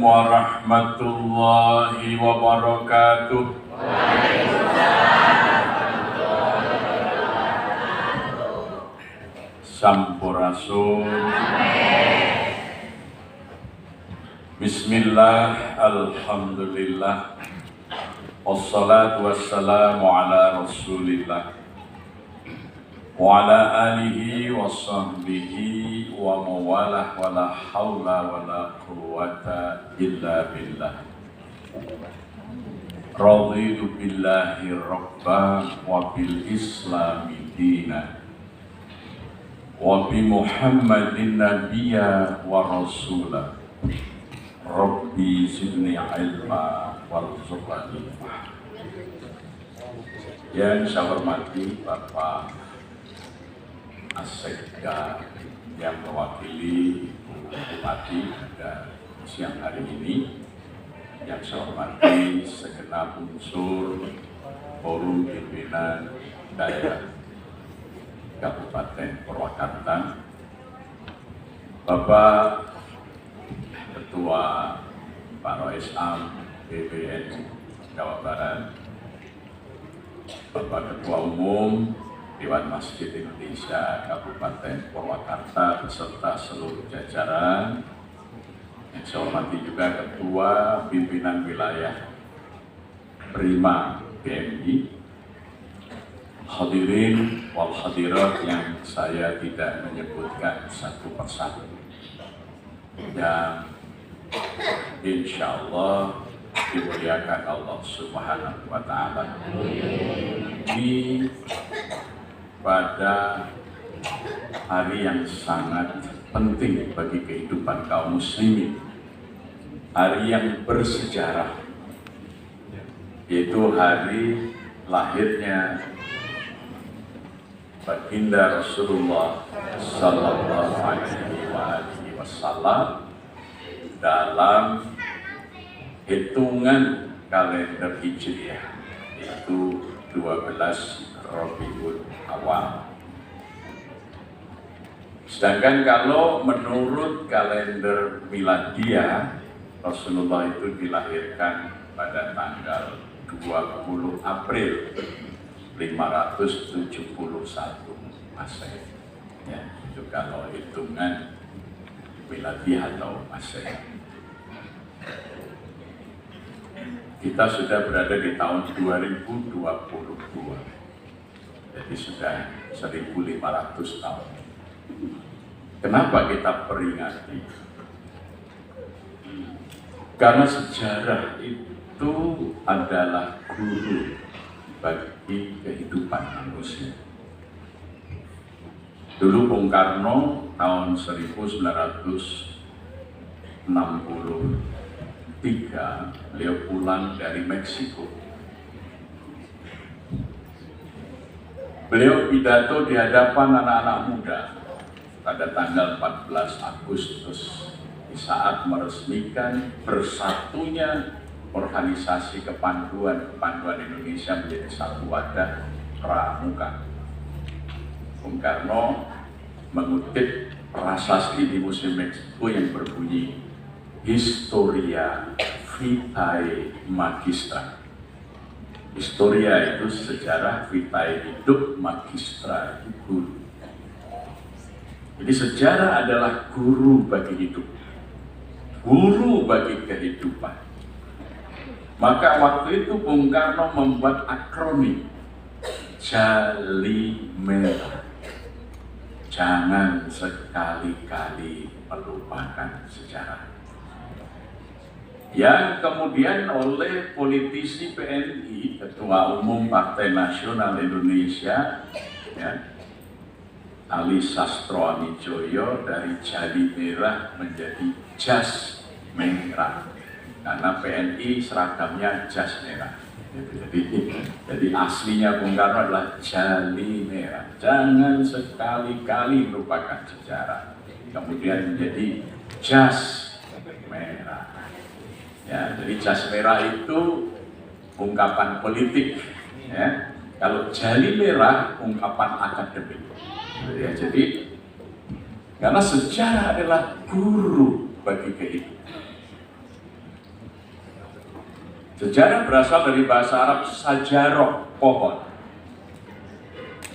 warahmatullahi wabarakatuh. Sampurasun. Bismillah, alhamdulillah, wassalatu wassalamu ala rasulillah wa ala alihi wa sahbihi wa mawalah wa la hawla wa la quwwata illa billah. Raditu billahi rabba wa bil islami dina wa bi muhammadin nabiyya wa rasulah. Rabbi zidni ilma warzuqni fahma. Yang saya hormati Bapak Assekda yang mewakili Bupati pada siang hari ini, yang saya hormati segenap unsur forum pimpinan daerah Kabupaten Purwakarta, Bapak Ketua Parois Am PBNU Jawa Barat, Bapak Ketua Umum Dewan Masjid Indonesia Kabupaten Purwakarta beserta seluruh jajaran, yang saya hormati juga Ketua Pimpinan Wilayah Prima PMI, hadirin wal hadirat yang saya tidak menyebutkan satu persatu, yang insya Allah dimuliakan Allah Subhanahu wa Ta'ala. Di pada hari yang sangat penting bagi kehidupan kaum muslimin, hari yang bersejarah, yaitu hari lahirnya baginda Rasulullah Sallallahu Alaihi Wasallam dalam hitungan kalender Hijriah, yaitu 12 Rabiul Awal. Sedangkan kalau menurut kalender Miladiyah, Rasulullah itu dilahirkan pada tanggal 20 April 571 Masehi. Ya, itu kalau hitungan Miladiyah atau Masehi. Kita sudah berada di tahun 2022. Jadi sudah 1500 tahun. Kenapa kita peringati? Karena sejarah itu adalah guru bagi kehidupan manusia. Dulu Bung Karno tahun 1963 beliau pulang dari Meksiko. Beliau pidato di hadapan anak-anak muda pada tanggal 14 Agustus di saat meresmikan bersatunya organisasi kepanduan Indonesia menjadi satu wadah pramuka. Bung Karno mengutip prasasti di Museum Meksiko yang berbunyi Historia Vitae Magistra. Historia itu sejarah, vitae hidup, magistra itu guru. Jadi sejarah adalah guru bagi hidup, guru bagi kehidupan. Maka waktu itu Bung Karno membuat akronim Jali Merah. Jangan sekali-kali melupakan sejarah. Yang kemudian oleh politisi PNI, Ketua Umum Partai Nasional Indonesia, ya, Ali Sastro Amijoyo, dari Jali Merah menjadi Jas Merah, karena PNI seragamnya jas merah. Jadi aslinya Bung Karno adalah Jali Merah. Jangan sekali-kali melupakan sejarah. Kemudian menjadi Jas Merah. Ya, jadi jas merah itu ungkapan politik, ya. Kalau Jali Merah ungkapan akademik. Ya, jadi karena sejarah adalah guru bagi kehidupan. Sejarah berasal dari bahasa Arab sajaroh, pohon.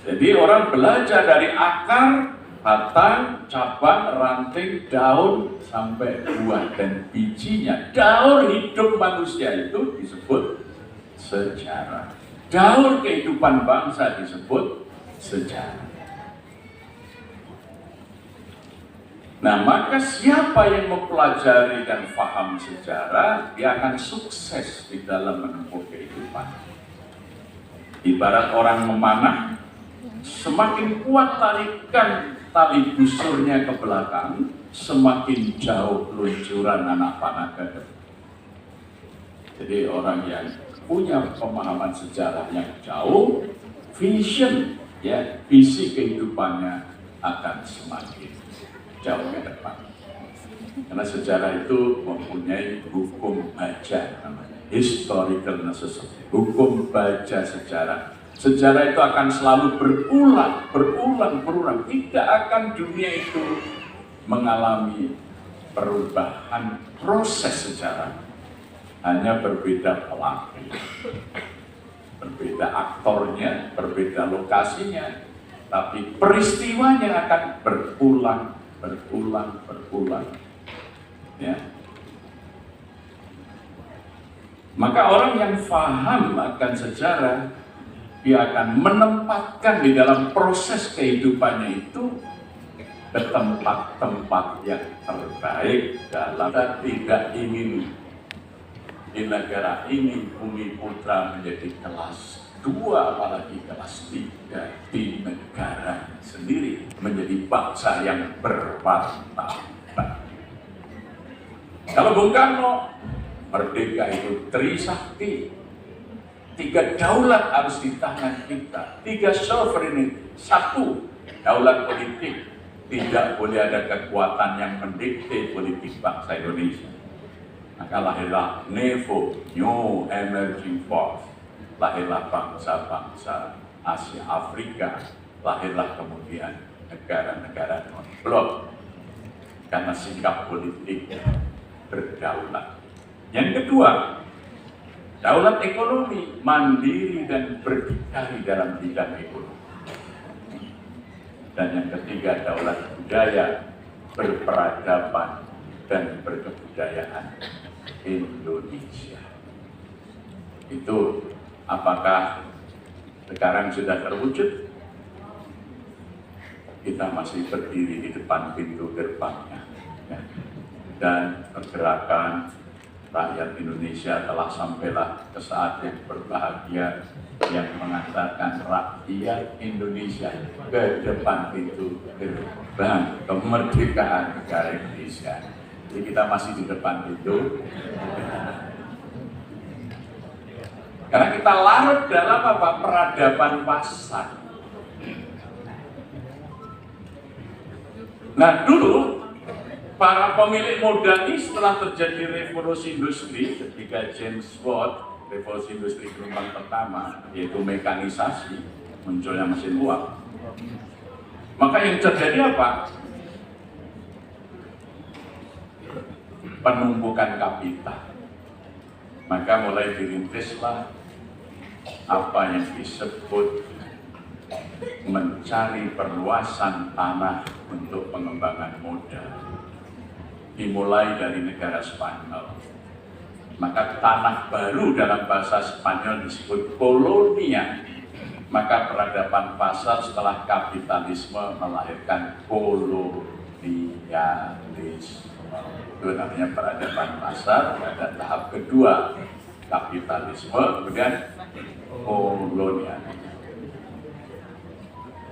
Jadi orang belajar dari akar, batang, cabang, ranting, daun, sampai buah dan bijinya. Daur hidup manusia itu disebut sejarah. Daur kehidupan bangsa disebut sejarah. Nah, maka siapa yang mempelajari dan paham sejarah, dia akan sukses di dalam menempuh kehidupan. Ibarat orang memanah, semakin kuat tarikan tali busurnya ke belakang, semakin jauh luncuran anak panah ke depan. Jadi orang yang punya pemahaman sejarah yang jauh, vision, ya, visi kehidupannya akan semakin jauh ke depan. Karena sejarah itu mempunyai hukum baca, namanya historical necessity, hukum baca sejarah. Sejarah itu akan selalu berulang. Tidak akan dunia itu mengalami perubahan proses sejarah. Hanya berbeda pelaku, berbeda aktornya, berbeda lokasinya, tapi peristiwanya akan berulang. Ya. Maka orang yang paham akan sejarah, dia akan menempatkan di dalam proses kehidupannya itu ke tempat-tempat yang terbaik dalam. Kita tidak ingin di negara ini Bumi Putra menjadi kelas 2, apalagi kelas 3 di negara sendiri, menjadi bangsa yang bermartabat. Kalau Bung Karno, merdeka itu Trisakti, 3 daulat harus di tangan kita, 3 sovereignty, 1 daulat politik, tidak boleh ada kekuatan yang mendikte politik bangsa Indonesia. Maka lahirlah NEVO, New Emerging Force, lahirlah bangsa-bangsa Asia Afrika, lahirlah kemudian negara-negara non-blok, karena sikap politik berdaulat. Yang kedua, daulat ekonomi, mandiri dan berdikari dalam bidang ekonomi. Dan yang ketiga, daulat budaya, berperadaban dan berkebudayaan Indonesia. Itu apakah sekarang sudah terwujud? Kita masih berdiri di depan pintu gerbangnya, ya. Dan pergerakan rakyat Indonesia telah sampailah ke saat yang berbahagia, yang mengatakan rakyat Indonesia ke depan pintu gerbang kemerdekaan negara Indonesia. Jadi kita masih di depan pintu, karena kita larut dalam apa? Peradaban pasar. Nah, dulu para pemilik modal ini setelah terjadi revolusi industri, ketika James Watt, revolusi industri gelombang pertama, yaitu mekanisasi, munculnya mesin uang. Maka yang terjadi apa? Penumpukan kapital. Maka mulai dirintislah apa yang disebut mencari perluasan tanah untuk pengembangan modal. Dimulai dari negara Spanyol. Maka tanah baru dalam bahasa Spanyol disebut kolonia. Maka peradaban pasar setelah kapitalisme melahirkan kolonialisme. Itu namanya peradaban pasar. Pada tahap kedua kapitalisme, kemudian kolonialisme.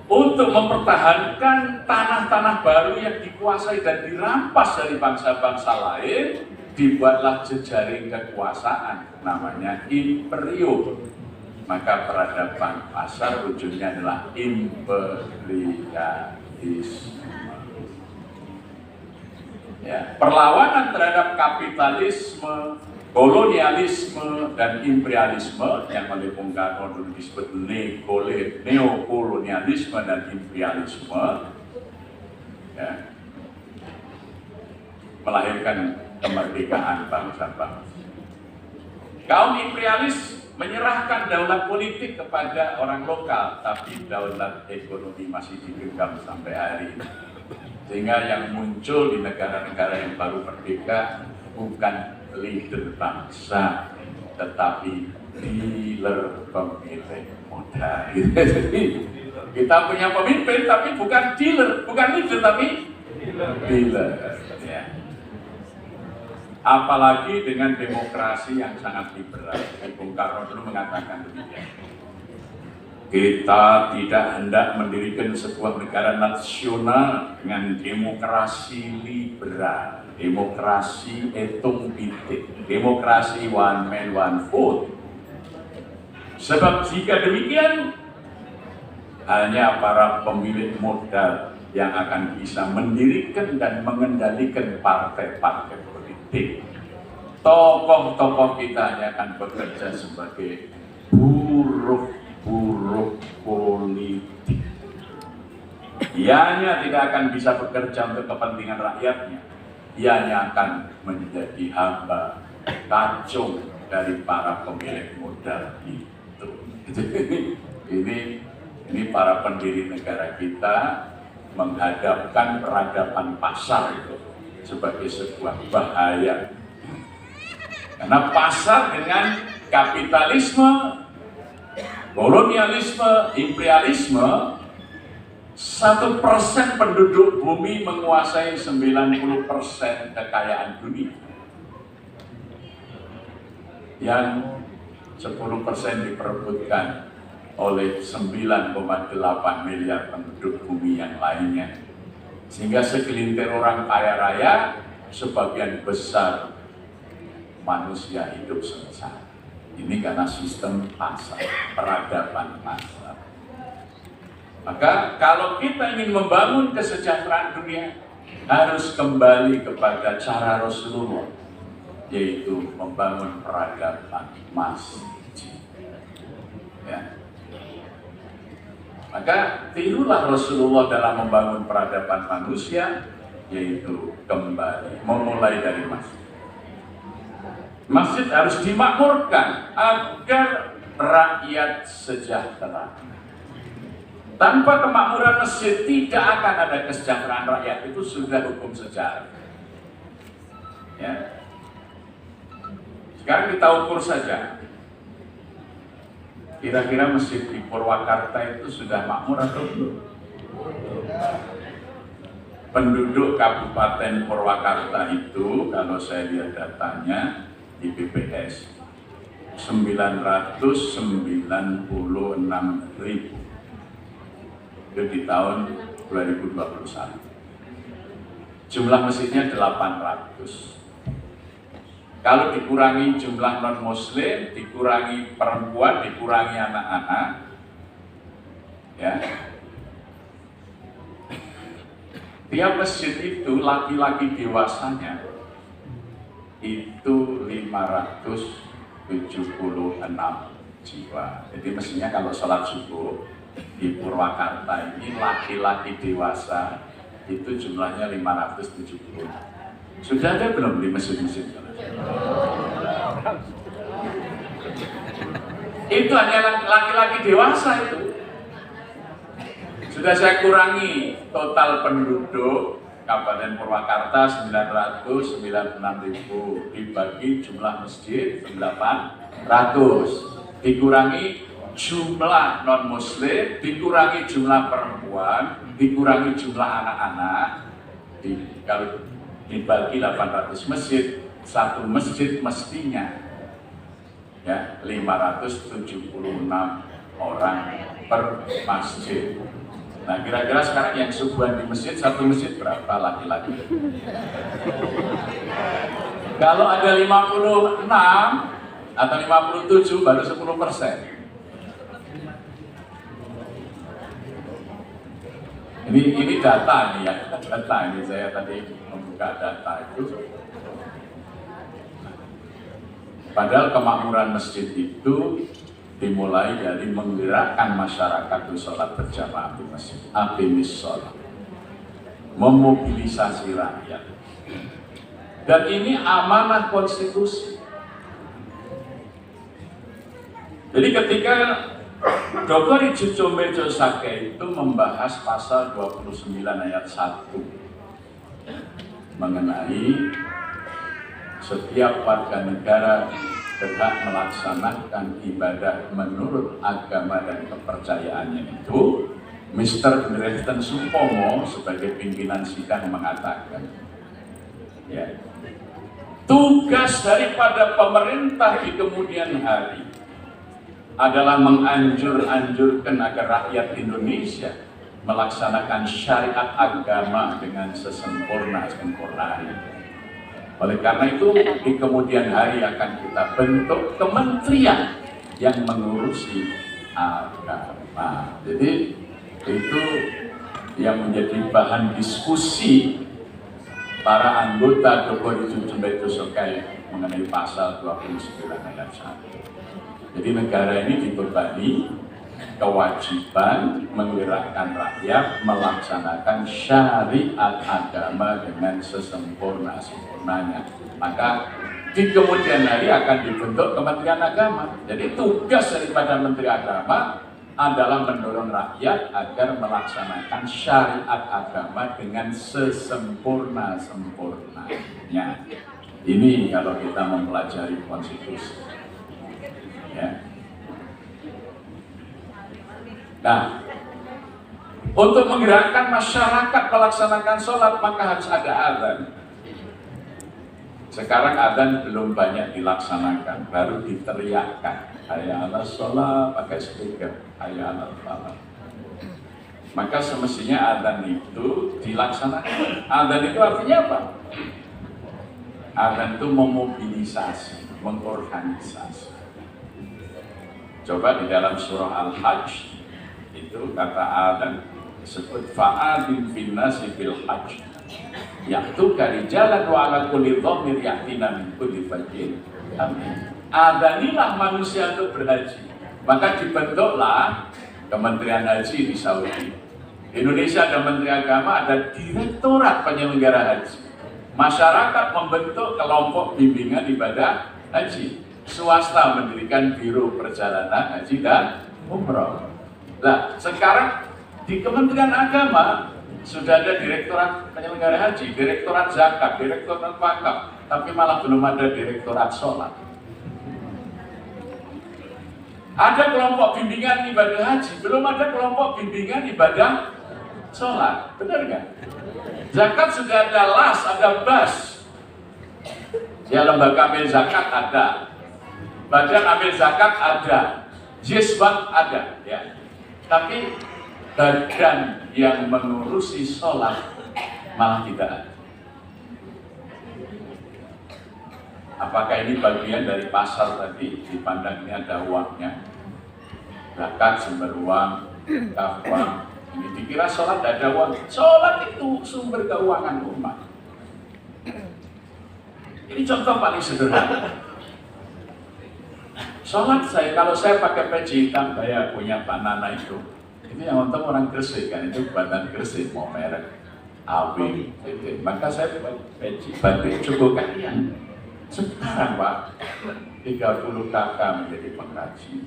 Untuk mempertahankan tanah-tanah baru yang dikuasai dan dirampas dari bangsa-bangsa lain, dibuatlah jejaring kekuasaan, namanya imperium. Maka peradaban pasar ujungnya adalah imperialisme. Ya, perlawanan terhadap kapitalisme, kolonialisme dan imperialisme yang oleh Bung Karno dulu disebut neokolonialisme dan imperialisme, ya, melahirkan kemerdekaan bangsa-bangsa. Kaum imperialis menyerahkan daulat politik kepada orang lokal, tapi daulat ekonomi masih digenggam sampai hari ini. Sehingga yang muncul di negara-negara yang baru merdeka bukan leader bangsa, tetapi dealer pemilik modal. Jadi kita punya pemimpin, tapi bukan dealer, bukan leader, tapi dealer. Ya. Apalagi dengan demokrasi yang sangat liberal. Bung Karno dulu mengatakan demikian. Kita tidak hendak mendirikan sebuah negara nasional dengan demokrasi liberal, demokrasi hitung pitik, demokrasi one man one vote. Sebab jika demikian, hanya para pemilik modal yang akan bisa mendirikan dan mengendalikan partai-partai politik. Tokoh-tokoh kita hanya akan bekerja sebagai buruh politik. Ianya tidak akan bisa bekerja untuk kepentingan rakyatnya. Ianya akan menjadi hamba kacung dari para pemilik modal itu. Ini para pendiri negara kita menghadapkan peradaban pasar itu sebagai sebuah bahaya. Karena pasar dengan kapitalisme, kolonialisme, imperialisme, 1% penduduk bumi menguasai 90% kekayaan dunia. Yang 10% diperebutkan oleh 9,8 miliar penduduk bumi yang lainnya. Sehingga segelintir orang kaya raya, sebagian besar manusia hidup sengsara. Ini karena sistem pasar, peradaban pasar. Maka kalau kita ingin membangun kesejahteraan dunia, harus kembali kepada cara Rasulullah, yaitu membangun peradaban masjid. Ya. Maka tirulah Rasulullah dalam membangun peradaban manusia, yaitu kembali, memulai dari masjid. Masjid harus dimakmurkan agar rakyat sejahtera. Tanpa kemakmuran masjid tidak akan ada kesejahteraan rakyat, itu sudah hukum sejarah. Ya. Sekarang kita ukur saja. Kira-kira masjid di Purwakarta itu sudah makmur atau belum? Penduduk Kabupaten Purwakarta itu, kalau saya lihat datanya di BPS, 996.000 itu di tahun 2021. Jumlah masjidnya 800. Kalau dikurangi jumlah non-muslim, dikurangi perempuan, dikurangi anak-anak, ya, tiap masjid itu laki-laki dewasanya itu 576 jiwa. Jadi mestinya kalau sholat subuh di Purwakarta ini laki-laki dewasa itu jumlahnya 570. Sudah ada belum di masjid-masjid? Itu hanya laki-laki dewasa itu. Sudah saya kurangi total penduduk Kabupaten Purwakarta 996.000 dibagi jumlah masjid 800, dikurangi jumlah non-muslim, dikurangi jumlah perempuan, dikurangi jumlah anak-anak, kalau dibagi 800 masjid, satu masjid mestinya ya 576 orang per masjid. Nah, kira-kira sekarang yang subuhan di masjid, satu masjid berapa laki-laki? Kalau ada 56 atau 57 baru 10%. Ini data nih ya, data ini saya tadi membuka data itu. Padahal kemakmuran masjid itu dimulai dari menggerakkan masyarakat untuk sholat berjamaah di masjid, aqimis sholat, memobilisasi rakyat. Dan ini amanah konstitusi. Jadi ketika Dogori Jujomejo Sake itu membahas pasal 29 ayat 1 mengenai setiap warga negara berhak melaksanakan ibadah menurut agama dan kepercayaannya itu, Mr. Dreften Supomo sebagai pimpinan sidang mengatakan, ya, tugas daripada pemerintah di kemudian hari adalah menganjurkan agar rakyat Indonesia melaksanakan syariat agama dengan sesempurna-sempurnanya. Oleh karena itu, di kemudian hari akan kita bentuk kementerian yang mengurusi agama. Jadi itu yang menjadi bahan diskusi para anggota Dogori Jujomejo Sake mengenai pasal 29 ayat 1. Jadi negara ini dibebani kewajiban menggerakkan rakyat melaksanakan syariat agama dengan sesempurna-sempurnanya. Maka di kemudian hari akan dibentuk Kementerian Agama. Jadi tugas daripada Menteri Agama adalah mendorong rakyat agar melaksanakan syariat agama dengan sesempurna-sempurnanya. Ini kalau kita mempelajari konstitusi. Ya. Nah, untuk menggerakkan masyarakat melaksanakan sholat maka harus ada adzan. Sekarang adzan belum banyak dilaksanakan, baru diteriakkan. Hayya 'alas sholat pakai speaker, hayya 'alal falah. Maka semestinya adzan itu dilaksanakan. Adzan itu artinya apa? Adzan itu memobilisasi, mengorganisasi. Coba di dalam surah Al-Hajj itu kata adzan disebut fa'adin finnasi bil hajj ya'tuka rijalan wa ala kulli dhamir ya'tina min kulli fajjin amin. Adzanilah manusia untuk berhaji, maka dibentuklah Kementerian Haji di Saudi. Indonesia ada Menteri Agama, ada Direktorat Penyelenggara Haji. Masyarakat membentuk kelompok bimbingan ibadah haji. Swasta mendirikan Biro Perjalanan Haji dan Umroh. Nah, sekarang di Kementerian Agama sudah ada Direktorat Penyelenggara Haji, Direktorat Zakat, Direktorat Wakaf, tapi malah belum ada Direktorat Sholat. Ada kelompok bimbingan ibadah haji, belum ada kelompok bimbingan ibadah sholat. Benar nggak? Zakat sudah ada LAS, ada BAS. Ya, lembaga amil zakat ada. Badan amil zakat ada, Jisbat ada, ya. Tapi badan yang mengurusi sholat malah tidak ada. Apakah ini bagian dari pasar tadi? Dipandang ini ada uangnya, zakat sumber uang, zakah uang. Ini dikira sholat tidak ada uang. Sholat itu sumber keuangan umat. Ini contoh paling sederhana. Sholat kalau saya pakai peci hitam, saya punya Pak Nana itu yang untung orang Gresik kan, itu buatan Gresik, mau merek AB, gitu. Maka saya pakai peci batik cukup kalian. Sekarang Pak, 30 kakak menjadi pengrajin.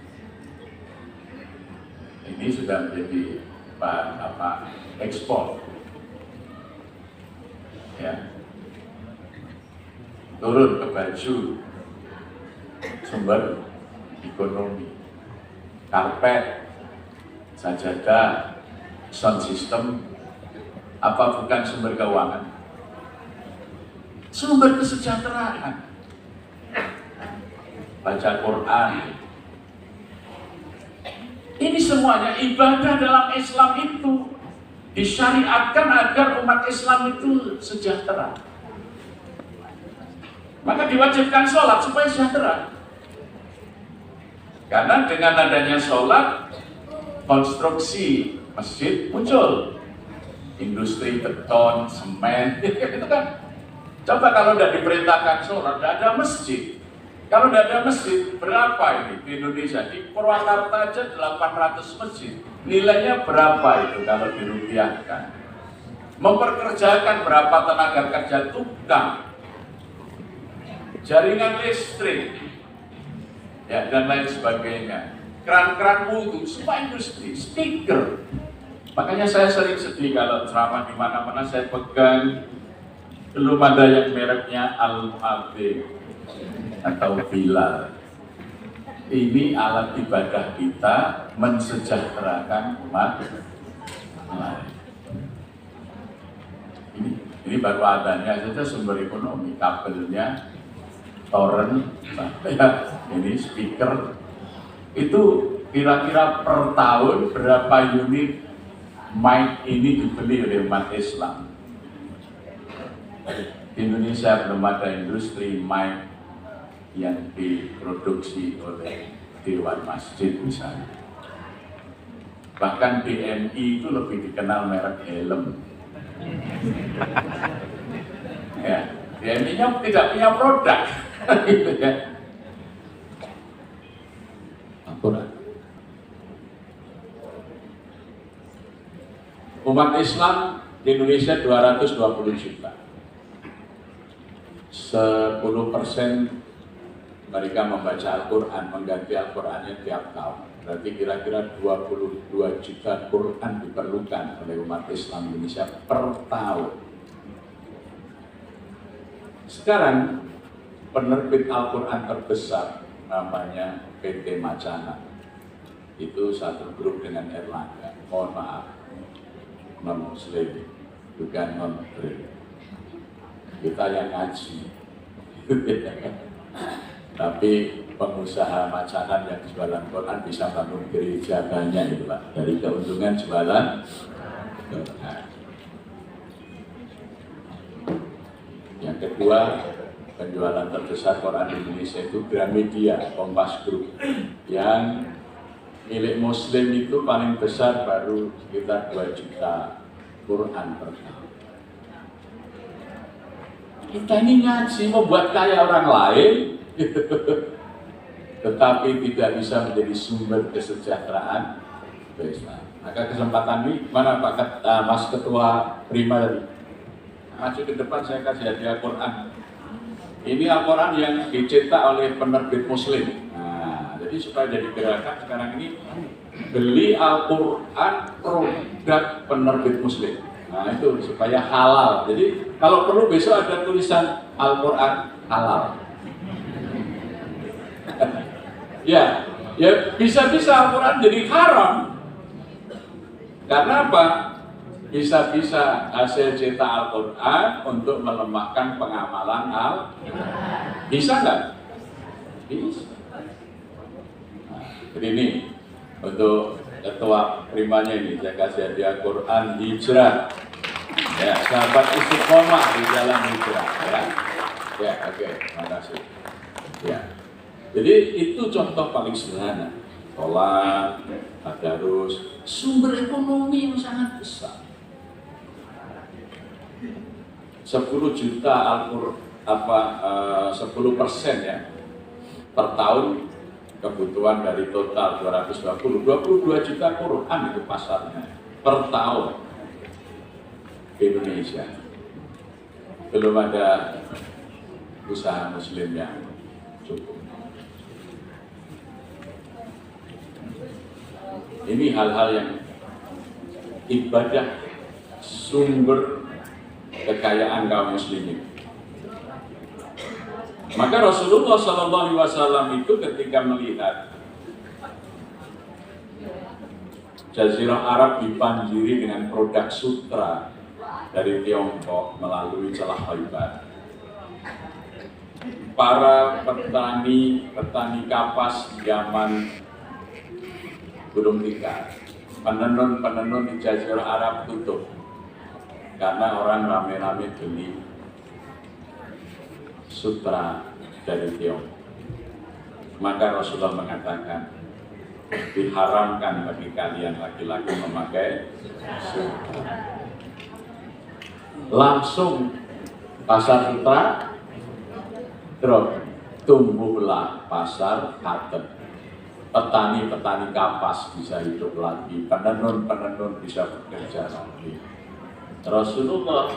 Ini sudah menjadi bahan ekspor. Ya. Turun ke baju, sumber ekonomi, karpet, sajadah, sound system, apa bukan sumber keuangan? Sumber kesejahteraan. Baca Quran. Ini semuanya ibadah dalam Islam itu disyariatkan agar umat Islam itu sejahtera. Maka diwajibkan sholat supaya sejahtera. Karena dengan adanya sholat, konstruksi masjid muncul. Industri beton, semen, itu kan. Coba kalau tidak diperintahkan sholat, tidak ada masjid. Kalau tidak ada masjid, berapa ini di Indonesia? Di Purwakarta aja 800 masjid. Nilainya berapa itu kalau dirupiahkan? Memperkerjakan berapa tenaga kerja tukang, jaringan listrik, ya, dan lain sebagainya. keran-keran wudhu, semua industri, speaker. Makanya saya sering sedih kalau ceramah di mana-mana saya pegang, belum ada yang mereknya Al-Mu'adzin atau Bilal. Ini alat ibadah kita mensejahterakan umat lain. Ini baru adanya saja sumber ekonomi, kabelnya, torrent, ini speaker. Itu kira-kira per tahun berapa unit mic ini dibeli oleh umat Islam. Di Indonesia belum ada industri mic yang diproduksi oleh Dewan Masjid misalnya. Bahkan BMI itu lebih dikenal merek helm. Ya, BMI-nya tidak punya produk. Gitu ya. Akurat. Umat Islam di Indonesia 220 juta. 10% mereka membaca Al-Quran, mengganti Al-Qurannya tiap tahun. Berarti kira-kira 22 juta Quran diperlukan oleh umat Islam Indonesia per tahun. Sekarang penerbit Al-Quran terbesar namanya PT Macana. Itu satu grup dengan Erlangga. Mohon maaf, non-muslim, bukan non-muslim. Kita yang ngaji. Tapi pengusaha macanan yang jualan Quran bisa bangun gereja banyak itu Pak. Dari keuntungan jualan Quran. Yang kedua, penjualan terbesar Quran di Indonesia itu Gramedia, Kompas Group. Yang milik Muslim itu paling besar baru sekitar 2 juta Quran per tahun. Kita ini ngaji membuat kaya orang lain, tetapi tidak bisa menjadi sumber kesejahteraan Islam. Maka kesempatan ini, mana Pak Mas Ketua Prima tadi? Maju ke depan, saya kasih hadiah Quran. Ini Al-Quran yang dicetak oleh penerbit Muslim. Nah, jadi supaya jadi gerakan sekarang ini beli Al-Quran produk penerbit Muslim. Nah itu supaya halal. Jadi kalau perlu besok ada tulisan Al-Quran halal. Ya bisa-bisa Al-Quran jadi haram. Karena apa? Bisa-bisa hasil cetak Al-Quran untuk melemahkan pengamalan Al-Quran. Bisa nggak? Bisa. Nah, jadi ini untuk Ketua Primanya ini saya kasih hadiah Quran Hijrah. Ya, sahabat istiqomah di dalam hijrah. Ya, oke, makasih. Ya, jadi itu contoh paling sederhana. Sholat, tadarus, sumber ekonomi yang sangat besar. 10 juta Al-Quran 10% ya per tahun. Kebutuhan dari total 22 juta Quran itu pasarnya per tahun di Indonesia. Belum ada usaha muslim yang cukup. Ini hal-hal yang ibadah sumber kekayaan kaum muslimin. Maka Rasulullah SAW itu ketika melihat Jazirah Arab dibanjiri dengan produk sutra dari Tiongkok melalui celah Khaybar, para petani kapas zaman Gunung Tikar, penenun di Jazirah Arab tutup karena orang rame-rame beli sutra dari Tiongkok. Maka Rasulullah mengatakan diharamkan bagi kalian laki-laki memakai sutra. Langsung pasar sutra drop, tumbuhlah pasar cotton. Petani-petani kapas bisa hidup lagi, penenun bisa bekerja lagi. Rasulullah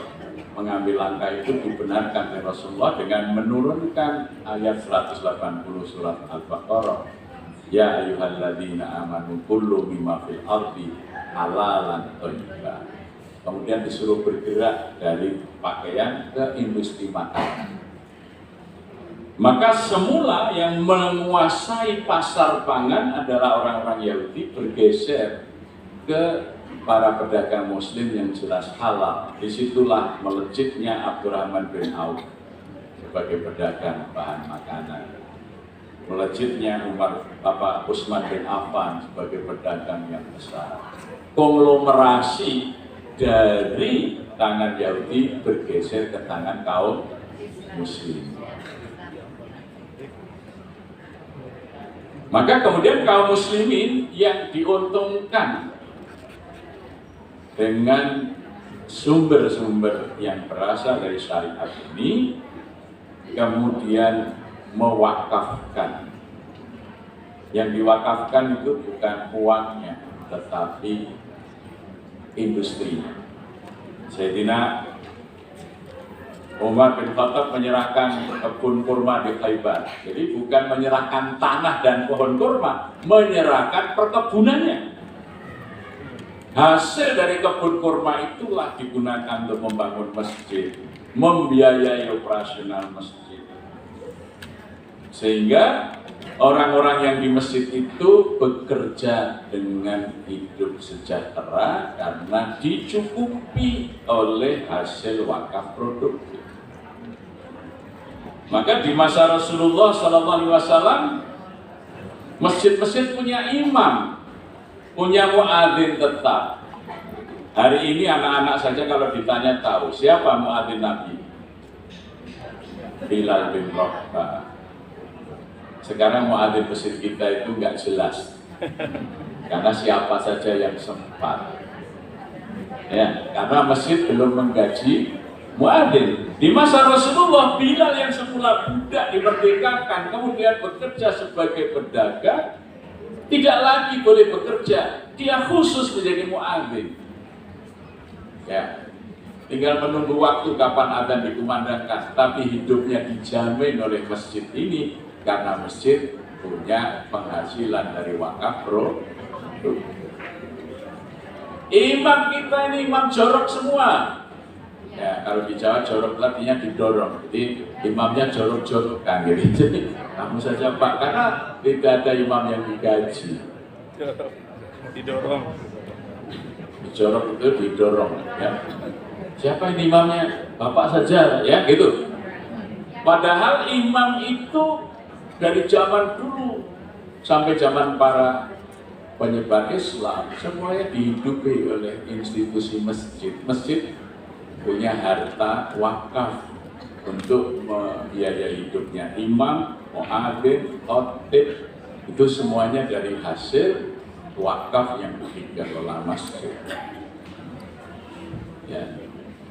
mengambil langkah itu dibenarkan oleh Rasulullah dengan menurunkan ayat 180 surat Al-Baqarah Ya ayyuhalladzina amanu kullu mimma fil ardi halalan thayyiban. Kemudian disuruh bergerak dari pakaian ke industri makanan. Maka semula yang menguasai pasar pangan adalah orang-orang Yahudi, bergeser ke para pedagang muslim yang jelas halal. Disitulah melejitnya Abdurrahman bin Auf sebagai pedagang bahan makanan, melejitnya Utsman bin Affan sebagai pedagang yang besar. Konglomerasi dari tangan Yahudi bergeser ke tangan kaum muslim. Maka kemudian kaum muslimin yang diuntungkan dengan sumber-sumber yang berasal dari syariat ini kemudian mewakafkan. Yang diwakafkan itu bukan uangnya, tetapi industrinya. Sayyidina Umar bin Khattab menyerahkan kebun kurma di Khaybar. Jadi bukan menyerahkan tanah dan pohon kurma, menyerahkan perkebunannya. Hasil dari kebun kurma itulah digunakan untuk membangun masjid, membiayai operasional masjid. Sehingga orang-orang yang di masjid itu bekerja dengan hidup sejahtera karena dicukupi oleh hasil wakaf produktif. Maka di masa Rasulullah SAW, masjid-masjid punya imam, punya muadzin tetap. Hari ini anak-anak saja kalau ditanya tahu siapa muadzin Nabi? Bilal bin Rabah. Sekarang muadzin masjid kita itu nggak jelas, karena siapa saja yang sempat. Ya, karena masjid belum menggaji muadzin. Di masa Rasulullah, Bilal yang semula budak dimerdekakan, kemudian bekerja sebagai pedagang, tidak lagi boleh bekerja, dia khusus menjadi muadzin. Ya, tinggal menunggu waktu kapan adzan dikumandangkan, tapi hidupnya dijamin oleh masjid ini karena masjid punya penghasilan dari wakaf produk. Imam kita ini imam jorok semua. Ya, kalau di Jawa jorok artinya didorong. Jadi imamnya jorok-jorokan gitu. Jadi kamu saja Pak, karena tidak ada imam yang digaji. Didorong. Jorok itu didorong. Ya. Siapa ini imamnya? Bapak saja, ya gitu. Padahal imam itu dari zaman dulu sampai zaman para penyebar Islam semuanya dihidupi oleh institusi masjid. Masjid punya harta wakaf untuk membiayai hidupnya. Imam, muadzin, khatib itu semuanya dari hasil wakaf yang dikelola masjid. Ya.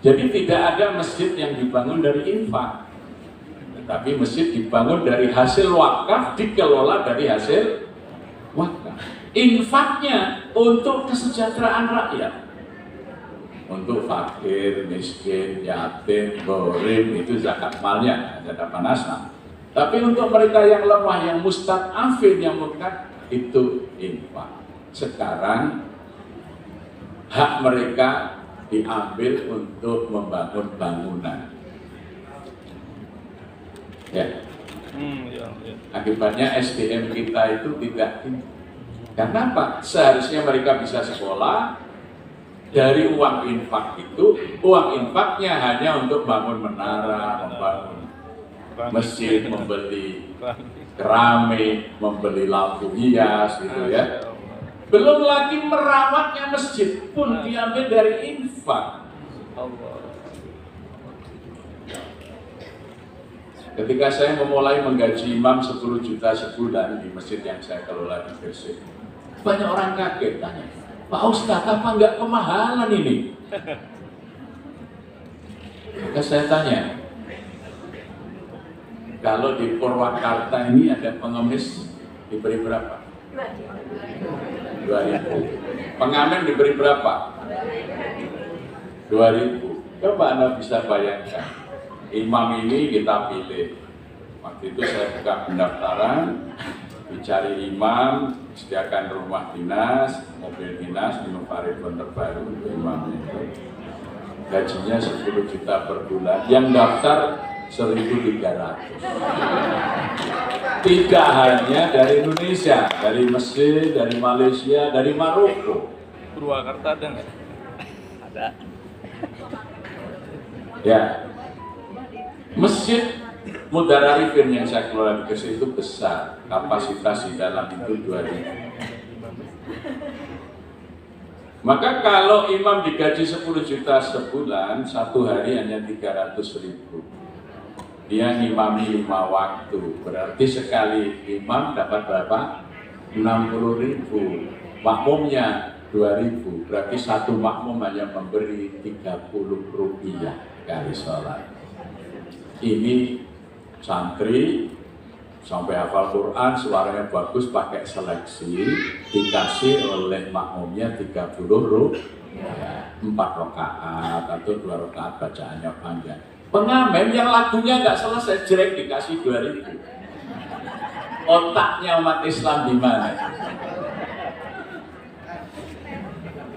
Jadi tidak ada masjid yang dibangun dari infak, tetapi masjid dibangun dari hasil wakaf, dikelola dari hasil wakaf. Infaknya untuk kesejahteraan rakyat, untuk fakir, miskin, yatim, gharim, itu zakat malnya, zakat manasah. Tapi untuk mereka yang lemah, yang mustad'afin, yang mukat, itu infak. Sekarang hak mereka diambil untuk membangun bangunan. Ya. Akibatnya SDM kita itu tidak tinggi. Karena apa? Seharusnya mereka bisa sekolah. Dari uang infak itu, uang infaknya hanya untuk bangun menara, membangun masjid, membeli keramik, membeli lampu hias, gitu ya. Belum lagi merawatnya masjid pun diambil dari infak. Ketika saya memulai menggaji imam 10 juta sebulan di masjid yang saya kelola di Gresik, banyak orang kaget tanya, Pak Ustadz, apa enggak kemahalan ini? Maka saya tanya, kalau di Purwakarta ini ada pengemis diberi berapa? 2.000. Pengamen diberi berapa? 2.000. Coba Anda bisa bayangkan, imam ini kita pilih. Waktu itu saya buka pendaftaran, dicari imam, sediakan rumah dinas, mobil dinas, Innovatifon terbaru untuk imamnya itu. Gajinya 10 juta per bulan, yang daftar 1.300. Tidak hanya dari Indonesia, dari Mesir, dari Malaysia, dari Maroko. Purwakarta ada nggak? Ada. Ya, Masjid Mudar Arifin yang saya kelola di Gresik itu besar, kapasitas di dalam itu 2.000. Maka kalau imam digaji 10 juta sebulan, satu hari hanya 300.000. Dia ngimami 5 waktu, berarti sekali imam dapat berapa? 60.000. Makmumnya 2.000, berarti satu makmum hanya memberi 30 rupiah kali sholat. Ini santri sampai hafal Quran, suaranya bagus, pakai seleksi, dikasih oleh makmumnya 30 rupiah, 4 rakaat atau 2 rakaat bacaannya panjang. Pengamen yang lagunya nggak selesai jelek dikasih 2.000. Otaknya umat Islam di mana?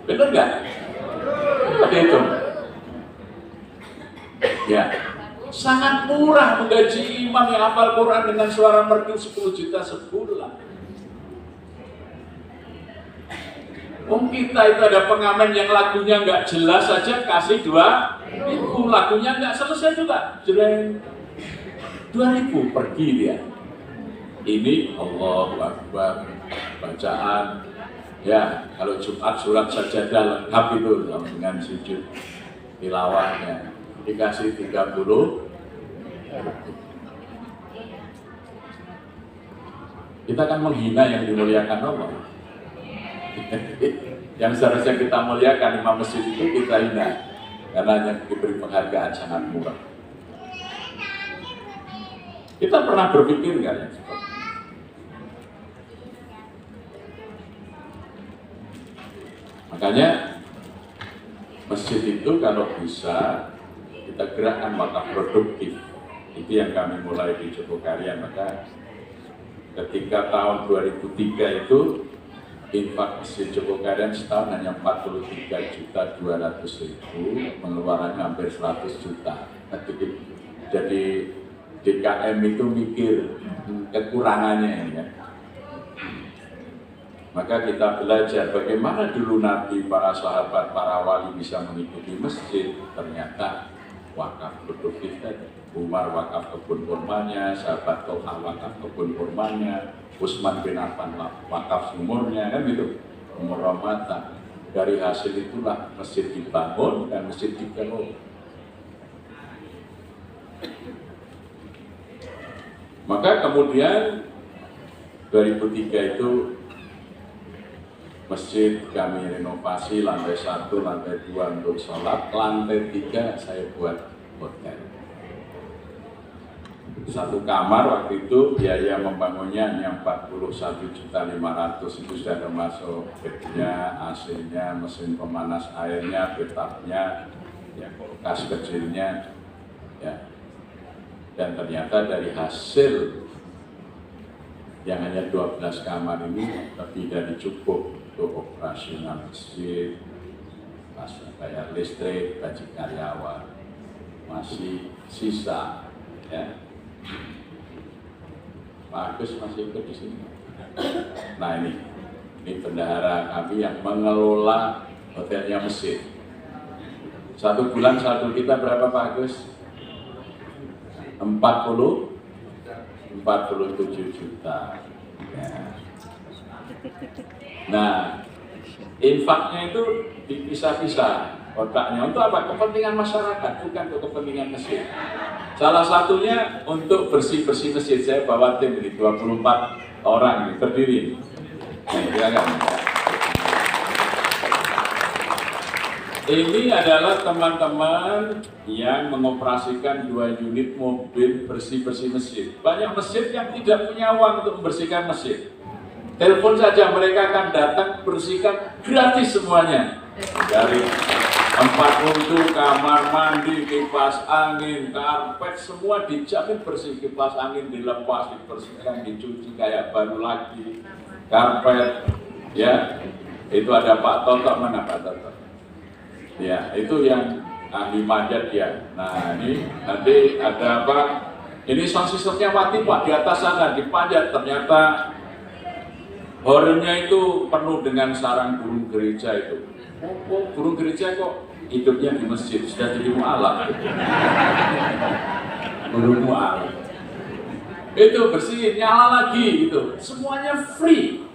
Benar nggak? Ada itu. Ya, sangat murah menggaji imam yang hafal Quran dengan suara merdu 10 juta sebulan. Kita itu ada pengamen yang lagunya nggak jelas saja kasih 2.000, lagunya nggak selesai juga, jelek 2.000 pergi dia. Ini Allahu Akbar bacaan. Ya, kalau Jumat surat sajadah lengkap itu dengan sujud tilawahnya, dikasih 30. Kita akan menghina yang dimuliakan Allah. Yang seharusnya kita muliakan imam masjid itu kita hina, karena yang diberi penghargaan sangat murah. Kita pernah berpikir nggak ya? Makanya masjid itu kalau bisa kita gerakkan wakaf produktif. Itu yang kami mulai di Jogokaryan. Maka ketika tahun 2003 itu infak masjid Jogokaryan setahun hanya 43.200.000, pengeluarannya hampir 100 juta. Jadi DKM itu mikir kekurangannya ya. Maka kita belajar bagaimana dulu Nabi, para sahabat, para wali bisa mengikuti masjid. Ternyata wakaf produktif tadi. Umar wakaf kebun kurmanya, sahabat Tolha wakaf kebun kurmanya, Utsman bin Affan wakaf sumurnya, kan gitu. Umur Ramadan. Dari hasil itulah masjid dibangun dan masjid dikelola. Maka kemudian 2003 itu masjid kami renovasi, lantai 1, lantai 2 untuk sholat, lantai 3 saya buat hotel. Satu kamar waktu itu biaya membangunnya hanya 41.500.000, itu sudah termasuk bednya, AC-nya, mesin pemanas airnya, bathtubnya, ya, kulkas kecilnya, ya. Dan ternyata dari hasil yang hanya 12 kamar ini lebih dari cukup untuk operasional masjid, bayar listrik, gaji karyawan, masih sisa, ya. Pak Agus masih ikut di sini. Nah ini bendahara kami yang mengelola hotelnya masjid. Satu bulan saldo kita berapa Pak Agus? 47 juta. Ya. Nah, infaknya itu dipisah-pisah otaknya. Untuk apa? Kepentingan masyarakat, bukan untuk kepentingan masjid. Salah satunya untuk bersih-bersih masjid. Saya bawa tim ini 24 orang berdiri. Nah, silakan. Ini adalah teman-teman yang mengoperasikan 2 unit mobil bersih-bersih masjid. Banyak masjid yang tidak punya uang untuk membersihkan masjid. Telepon saja, mereka akan datang bersihkan gratis semuanya. Dari Tempat untuk kamar mandi, kipas angin, karpet, semua dijamin bersih. Kipas angin dilepas, dibersihkan, dicuci kayak baru lagi. Karpet, ya, itu ada Pak Toto, mana Pak Toto? Ya, itu yang ahli manjat ya. Nah, ini nanti ada apa? Ini sound systemnya mati Pak, di atas sana, dipanjat. Ternyata horornya itu penuh dengan sarang burung gereja itu. Oh, burung gereja kok hidupnya di masjid, sudah jadi mu'alaf. Burung mu'alaf. Itu bersihin, nyala lagi gitu. Semuanya free.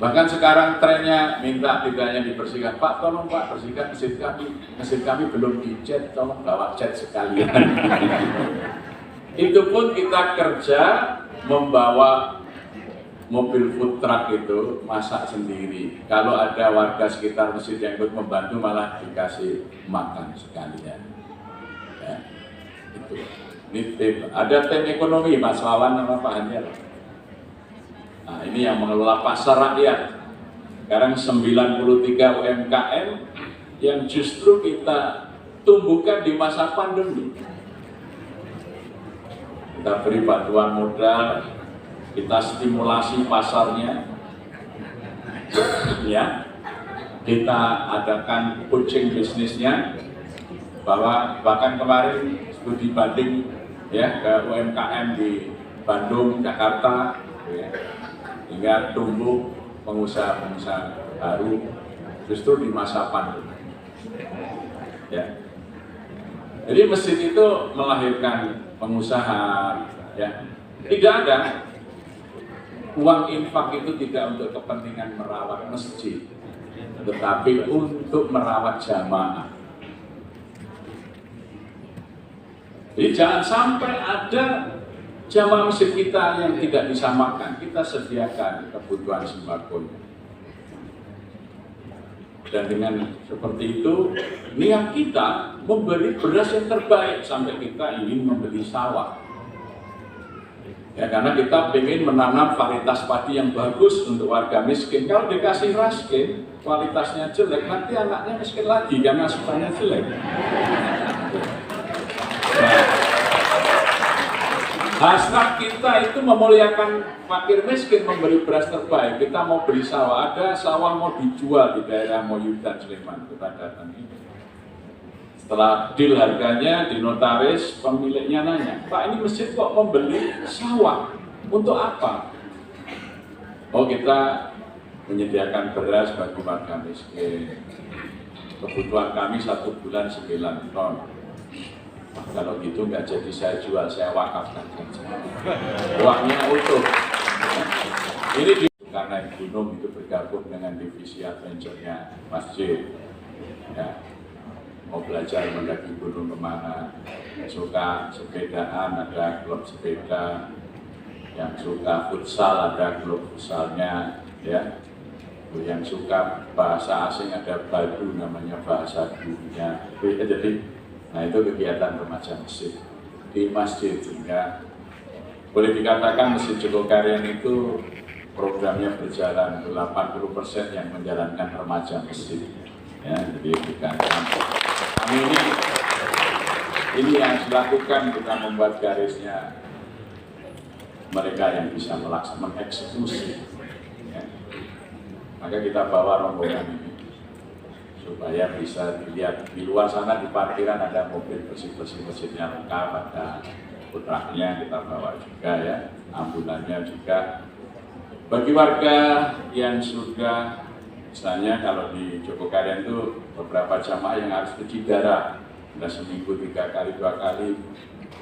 Bahkan sekarang trennya minta tidak hanya dibersihkan, Pak tolong Pak bersihkan masjid kami. Masjid kami belum dicat, tolong bawa cat sekalian. Itu pun kita kerja membawa mobil food truck itu masak sendiri. Kalau ada warga sekitar masjid yang ikut membantu malah dikasih makan sekalian. Ya, itu. Ini tim. Ada tim ekonomi Mas Wawan sama Pak Hanyar. Nah, ini yang mengelola pasar rakyat. Sekarang 93 UMKM yang justru kita tumbuhkan di masa pandemi. Kita beri bantuan modal, kita stimulasi pasarnya, ya, kita adakan coaching bisnisnya, bahwa bahkan kemarin studi banding ya ke UMKM di Bandung, Jakarta, ya, hingga tumbuh pengusaha-pengusaha baru justru di masa pandemi. Ya. Jadi masjid itu melahirkan pengusaha, ya. Tidak ada uang infak itu tidak untuk kepentingan merawat masjid, tetapi untuk merawat jamaah. Jadi jangan sampai ada jamaah masjid kita yang tidak bisa makan, kita sediakan kebutuhan sembakonya. Dan dengan seperti itu, niat kita memberi beras yang terbaik sampai kita ingin membeli sawah. Ya, karena kita ingin menanam varietas padi yang bagus untuk warga miskin. Kalau dikasih raskin, kualitasnya jelek, nanti anaknya miskin lagi karena asupannya jelek. Nah, hasrat kita itu memuliakan fakir miskin, memberi beras terbaik. Kita mau beli sawah, ada sawah mau dijual di daerah Moyudan, Sleman, kita datang ini. Setelah deal harganya, di notaris, pemiliknya nanya, Pak ini masjid kok membeli sawah, untuk apa? Oh kita menyediakan beras bagi warga miskin. Kebutuhan kami 1 bulan 9 ton. Nah, kalau gitu nggak jadi saya jual, saya wakafkan saja. Uangnya utuh. Ini karena gunung itu bergabung dengan divisi adventure-nya masjid. Ya. Mau belajar mendaki gunung kemana, suka sepedaan ada klub sepeda, yang suka futsal ada klub futsalnya, ya. Yang suka bahasa asing ada BADU namanya bahasa dunia. Jadi, nah itu kegiatan remaja masjid di masjid, sehingga boleh dikatakan Masjid Jogokarian itu programnya berjalan 80% yang menjalankan remaja masjid. Ya, jadi bukan ini yang dilakukan, kita membuat garisnya mereka yang bisa melaksanakan eksekusi. Ya. Maka kita bawa rombongan ini supaya bisa dilihat di luar sana di parkiran ada mobil bersih-bersih masjidnya lengkap, ada putranya kita bawa juga ya, ambulannya juga. Bagi warga yang sudah, misalnya kalau di Jogokarian itu beberapa jamaah yang harus cuci darah, sudah seminggu 3 kali 2 kali,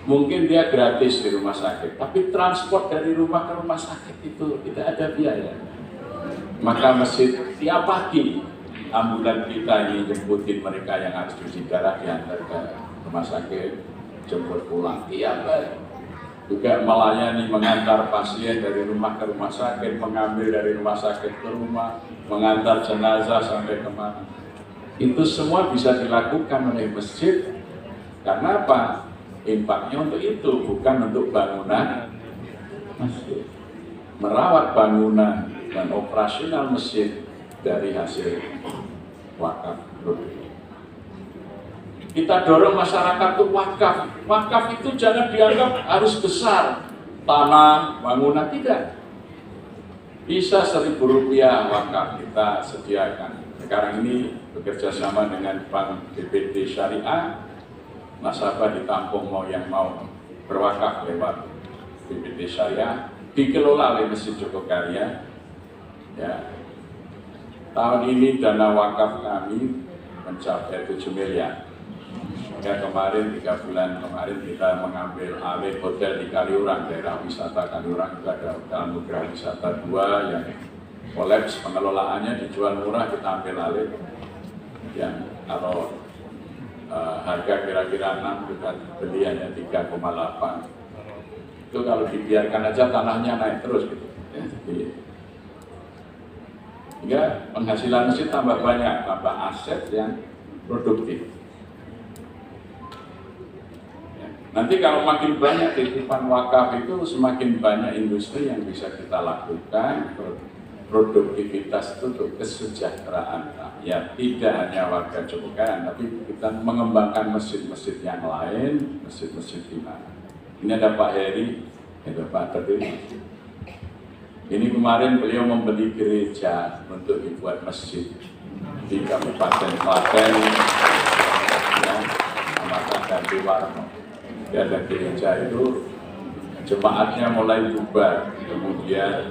mungkin dia gratis di rumah sakit, tapi transport dari rumah ke rumah sakit itu tidak ada biaya. Maka masjid tiap pagi ambulan kita ini jemputin mereka yang harus cuci darah, diantar ke rumah sakit, jemput pulang tiap hari. Juga melayani mengantar pasien dari rumah ke rumah sakit, mengambil dari rumah sakit ke rumah, mengantar jenazah sampai kemana. Itu semua bisa dilakukan oleh masjid. Karena apa? Impaknya untuk itu, bukan untuk bangunan masjid. Merawat bangunan dan operasional masjid dari hasil wakaf Kita dorong masyarakat itu wakaf. Wakaf itu jangan dianggap harus besar, tanah, bangunan, tidak. Bisa Rp1.000 wakaf kita sediakan. Sekarang ini bekerja sama dengan Bank BPD Syariah, nasabah ditampung yang mau berwakaf lewat BPD Syariah, dikelola oleh Masjid Jogokarya. Ya. Tahun ini dana wakaf kami mencapai 7 miliar. Ya, kemarin 3 bulan kemarin kita mengambil alih hotel di Kaliurang, daerah wisata Kaliurang. Itu ada hotel Anugerah Wisata 2 yang kolaps, pengelolaannya dijual murah, kita ambil alih. Yang kalau harga kira-kira 6, kita beli hanya 3,8. Itu kalau dibiarkan aja tanahnya naik terus gitu. Ya, jadi, hingga penghasilan masjid tambah banyak, tambah aset yang produktif. Nanti kalau makin banyak titipan wakaf itu, semakin banyak industri yang bisa kita lakukan, produktivitas itu untuk kesejahteraan rakyat, tidak hanya warga Jogokaryan, tapi kita mengembangkan masjid-masjid yang lain, masjid-masjid di mana. Ini ada Pak Heri, ada Pak Terdiri. Ini kemarin beliau membeli gereja untuk dibuat masjid di Kabupaten Klaten, ya, Kecamatan Ganti Warno. Di ada gereja itu jemaatnya mulai bubar, kemudian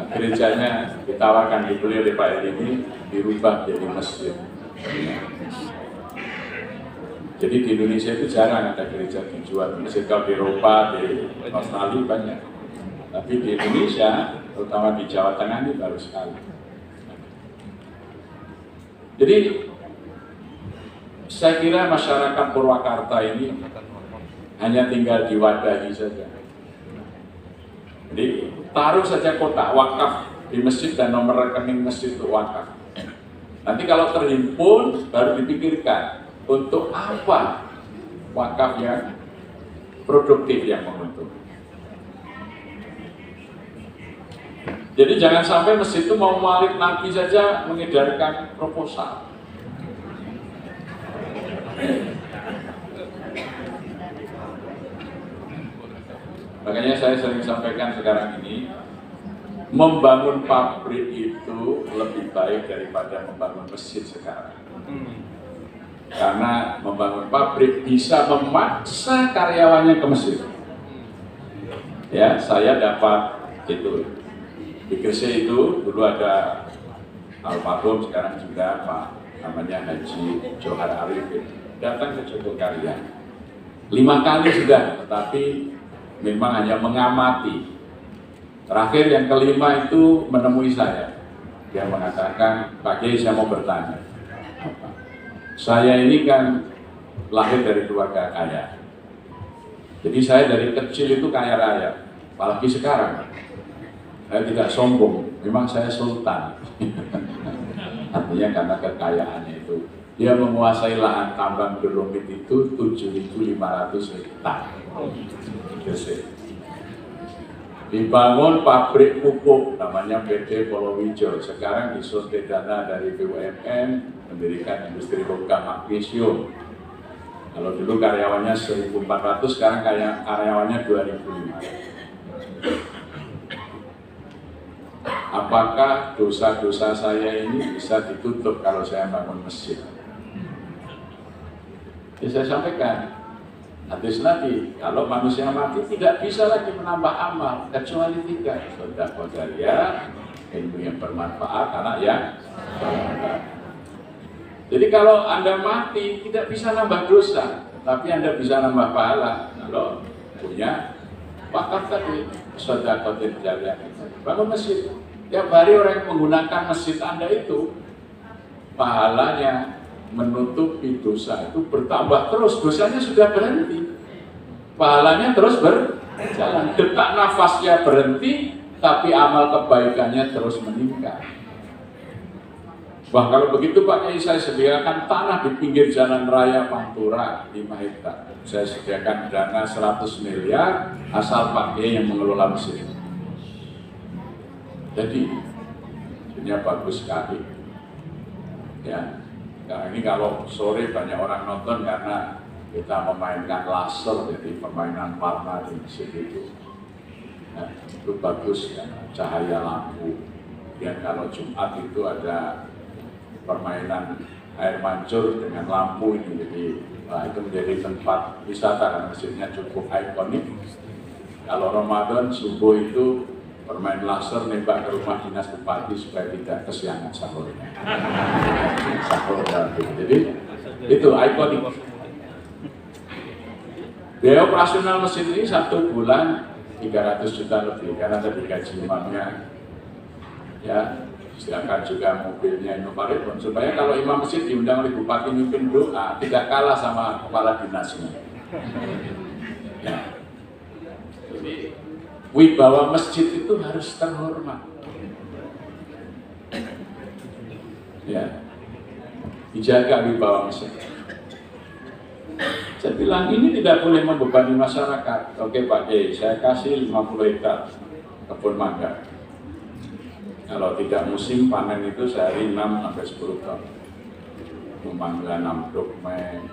gerejanya ditawarkan dibeli oleh Pak Heri ini dirubah jadi masjid. Jadi di Indonesia itu jarang ada gereja dijual masjid. Kalau di Eropa, di Australia banyak, tapi di Indonesia, terutama di Jawa Tengah ini baru sekali. Jadi saya kira masyarakat Purwakarta ini hanya tinggal diwadahi saja. Jadi taruh saja kotak wakaf di masjid dan nomor rekening masjid itu wakaf. Nanti kalau terhimpun baru dipikirkan untuk apa wakaf yang produktif, yang menguntungkan. Jadi jangan sampai masjid itu mau Maulid Nabi saja mengedarkan proposal. Makanya saya sering sampaikan sekarang ini, membangun pabrik itu lebih baik daripada membangun masjid sekarang. Karena membangun pabrik bisa memaksa karyawannya ke masjid. Ya, saya dapat itu di Gresik itu dulu ada almarhum, sekarang juga Pak namanya Haji Johar Arifin, datang ke Jogokarya 5 kali sudah, tetapi memang hanya mengamati. Terakhir yang kelima itu menemui saya. Dia mengatakan, Pak Kiai, saya mau bertanya. Saya ini kan lahir dari keluarga kaya. Jadi saya dari kecil itu kaya raya. Apalagi sekarang. Saya tidak sombong, memang saya sultan. Artinya karena kekayaannya itu. Dia menguasai lahan tambang dolomit itu 7.500 hektar. Dibangun pabrik pupuk namanya PT Polowijo, sekarang disuntik dana dari BUMN mendirikan industri logam magnesium. Kalau dulu karyawannya 1.400, sekarang karyawannya 2.500. Apakah dosa-dosa saya ini bisa ditutup kalau saya bangun masjid? Ya, saya sampaikan hadis Nabi, kalau manusia mati tidak bisa lagi menambah amal kecuali 3: sedekah jariyah, ilmu yang bermanfaat, anak yang soleh. Jadi kalau Anda mati tidak bisa nambah dosa, tapi Anda bisa nambah pahala kalau punya wakaf tadi, sedekah jariyah. Bangun masjid, tiap hari orang yang menggunakan masjid Anda itu pahalanya menutupi dosa itu bertambah terus, dosanya sudah berhenti, pahalanya terus berjalan, detak nafasnya berhenti, tapi amal kebaikannya terus meningkat. Wah, kalau begitu Pak Kiai, saya sediakan tanah di pinggir jalan raya Pantura 5 hektar. Saya sediakan dana 100 miliar asal Pak Kiai yang mengelola masjid. Jadi, ini bagus sekali. Ya. Nah, ini kalau sore banyak orang nonton karena kita memainkan laser, jadi permainan warna di masjid itu. Nah, itu bagus ya, cahaya lampu. Dan kalau Jumat itu ada permainan air mancur dengan lampu ini, jadi itu menjadi tempat wisata karena masjidnya cukup ikonik. Kalau Ramadan subuh itu bermain laser nembak ke rumah dinas bupati supaya tidak kesiangan sahurnya. Sahur jadi itu ikonik. Biaya operasional masjid ini 1 bulan 300 juta lebih karena ada gaji imamnya. Ya, silakan juga mobilnya Innovatif supaya kalau imam masjid diundang oleh bupati mimpin doa tidak kalah sama kepala dinasnya. Ya. Jadi wibawa masjid itu harus terhormat. Ya, dijaga wibawa masjid. Saya bilang ini tidak boleh membebani masyarakat. Oke Pak D, saya kasih 50 hektar kebun mangga. Kalau tidak musim panen itu sehari 6 sampai 10 ton. Mangga 6 dokme,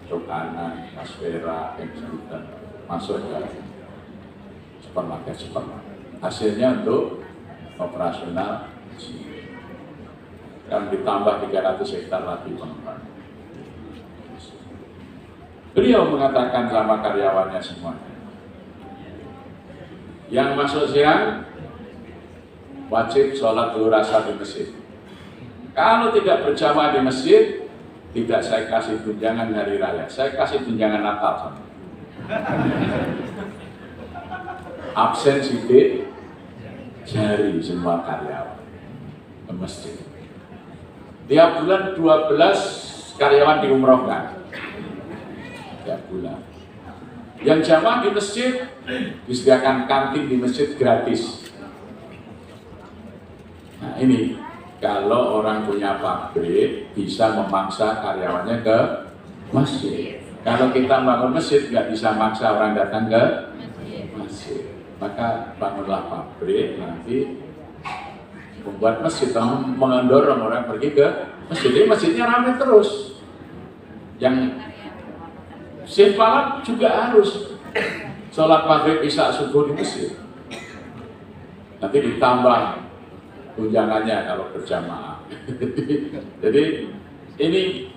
cokana, aspera, eksutan, masuk ke supermarket. Hasilnya untuk operasional dan ditambah 300 hektar lagi pengembangan. Beliau mengatakan sama karyawannya semua, yang masuk siang wajib sholat zuhur asar di masjid. Kalau tidak berjamaah di masjid, tidak saya kasih tunjangan hari raya, saya kasih tunjangan Natal. Absen sidik jari semua karyawan ke masjid. Tiap bulan 12 karyawan diumrohkan. Tiap bulan. Yang jamaah di masjid disediakan kantin di masjid gratis. Nah ini kalau orang punya pabrik bisa memaksa karyawannya ke masjid. Kalau kita bangun masjid nggak bisa maksa orang datang ke masjid. Maka bangunlah pabrik nanti membuat masjid, mendorong orang pergi ke masjid. Jadi masjidnya ramai terus. Yang shift malam juga harus sholat maghrib isya subuh di masjid. Nanti ditambah tunjangannya kalau berjamaah. Jadi ini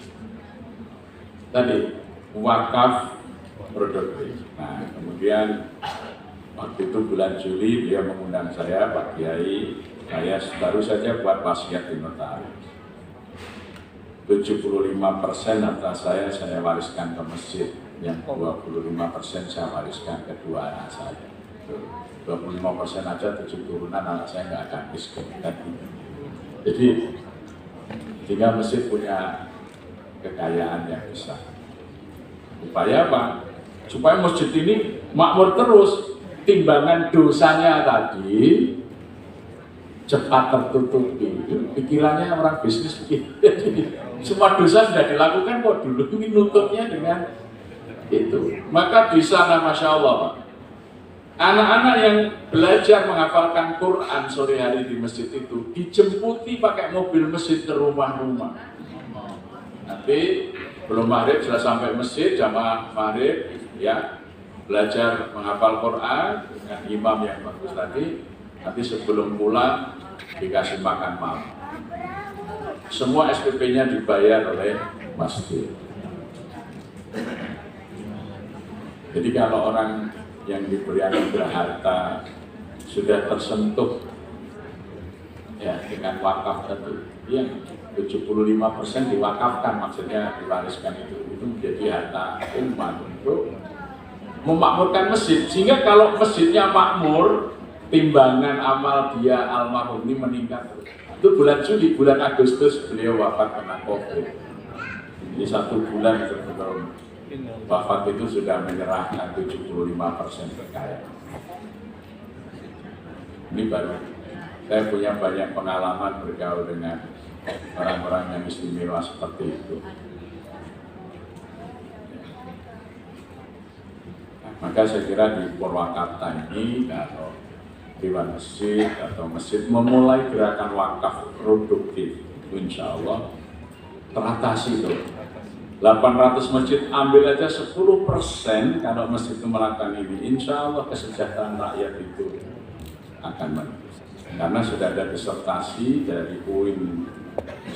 tadi wakaf produktif. Nah kemudian waktu itu bulan Juli dia mengundang saya, Pak Kiai, saya baru saja buat wasiat di notaris. 75% harta saya wariskan ke masjid, yang 25% saya wariskan ke 2 anak saya. 25% aja 7 turunan anak saya nggak akan miskin. Jadi tinggal masjid punya kekayaan yang besar. Upaya apa? Supaya masjid ini makmur terus, timbangan dosanya tadi cepat tertutupi. Pikirannya orang bisnis begitu. Semua dosa sudah dilakukan kok dulu, ini nutupnya dengan itu. Maka di sana Masya Allah Pak, anak-anak yang belajar menghafalkan Quran sore hari di masjid itu dijemputi pakai mobil masjid ke rumah-rumah. Nanti belum maghrib sudah sampai masjid, jamaah maghrib ya belajar menghafal Quran dengan imam yang bagus tadi. Nanti sebelum pulang dikasih makan malam. Semua SPP-nya dibayar oleh masjid. Jadi kalau orang yang diberi anugerah harta sudah tersentuh ya dengan wakaf tadi, yang 75% diwakafkan, maksudnya diwariskan itu menjadi harta umat untuk memakmurkan masjid. Sehingga kalau masjidnya makmur, timbangan amal dia almarhum ini meningkat. Itu bulan Juli, bulan Agustus beliau wafat karena COVID. Jadi 1 bulan sebelum wafat itu sudah menyerahkan 75% kekayaan. Ini baru. Saya punya banyak pengalaman bergaul dengan orang-orang yang istimewa seperti itu. Maka saya kira di Purwakarta ini kalau Dewan Masjid atau masjid memulai gerakan wakaf produktif, insya Allah teratasi tuh. 800 masjid, ambil aja 10% kalau masjid itu melakukan ini, insya Allah kesejahteraan rakyat itu akan meningkat. Karena sudah ada disertasi dari UIN